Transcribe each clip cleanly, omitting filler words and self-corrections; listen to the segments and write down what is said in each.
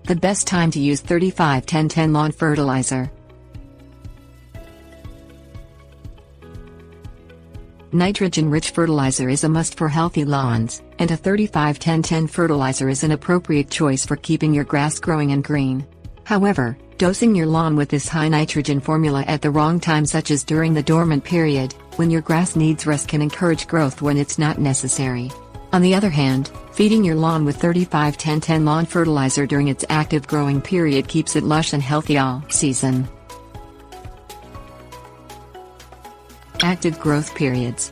The best time to use 35-10-10 lawn fertilizer. Nitrogen-rich fertilizer is a must for healthy lawns, and a 35-10-10 fertilizer is an appropriate choice for keeping your grass growing and green. However, dosing your lawn with this high nitrogen formula at the wrong time, such as during the dormant period, when your grass needs rest, can encourage growth when it's not necessary. On the other hand, feeding your lawn with 35-10-10 lawn fertilizer during its active growing period keeps it lush and healthy all season. Active growth periods.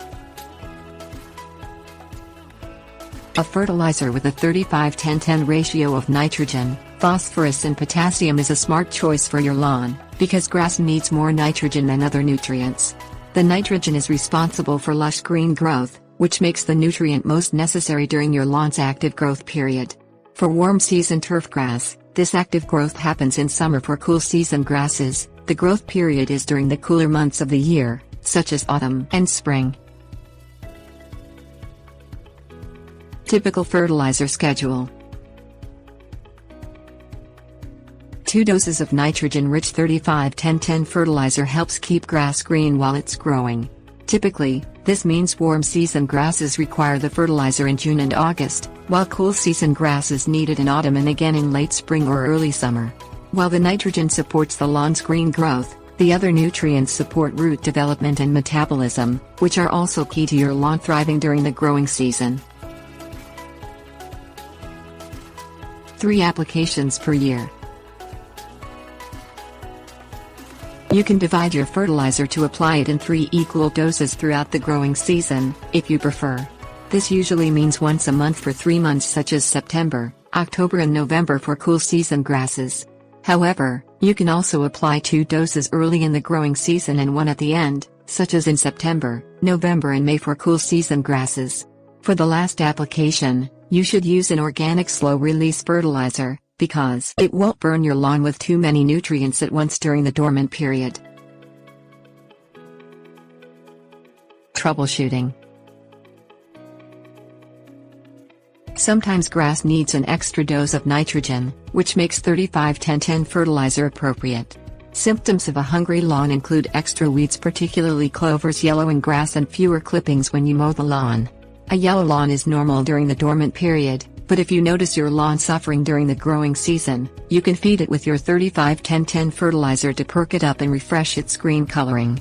A fertilizer with a 35-10-10 ratio of nitrogen, phosphorus and potassium is a smart choice for your lawn, because grass needs more nitrogen than other nutrients. The nitrogen is responsible for lush green growth, which makes the nutrient most necessary during your lawn's active growth period. For warm season turfgrass, this active growth happens in summer. For cool season grasses, the growth period is during the cooler months of the year, such as autumn and spring. Typical fertilizer schedule. 2 doses of nitrogen-rich 35-10-10 fertilizer helps keep grass green while it's growing. Typically, this means warm season grasses require the fertilizer in June and August, while cool season grasses need it in autumn and again in late spring or early summer. While the nitrogen supports the lawn's green growth, the other nutrients support root development and metabolism, which are also key to your lawn thriving during the growing season. 3 applications per year. You can divide your fertilizer to apply it in 3 equal doses throughout the growing season, if you prefer. This usually means once a month for 3 months, such as September, October and November for cool season grasses. However, you can also apply 2 doses early in the growing season and 1 at the end, such as in September, November and May for cool season grasses. For the last application, you should use an organic slow-release fertilizer, because it won't burn your lawn with too many nutrients at once during the dormant period. Troubleshooting. Sometimes grass needs an extra dose of nitrogen, which makes 35-10-10 fertilizer appropriate. Symptoms of a hungry lawn include extra weeds, particularly clovers, yellowing grass and fewer clippings when you mow the lawn. A yellow lawn is normal during the dormant period, but if you notice your lawn suffering during the growing season, you can feed it with your 35-10-10 fertilizer to perk it up and refresh its green coloring.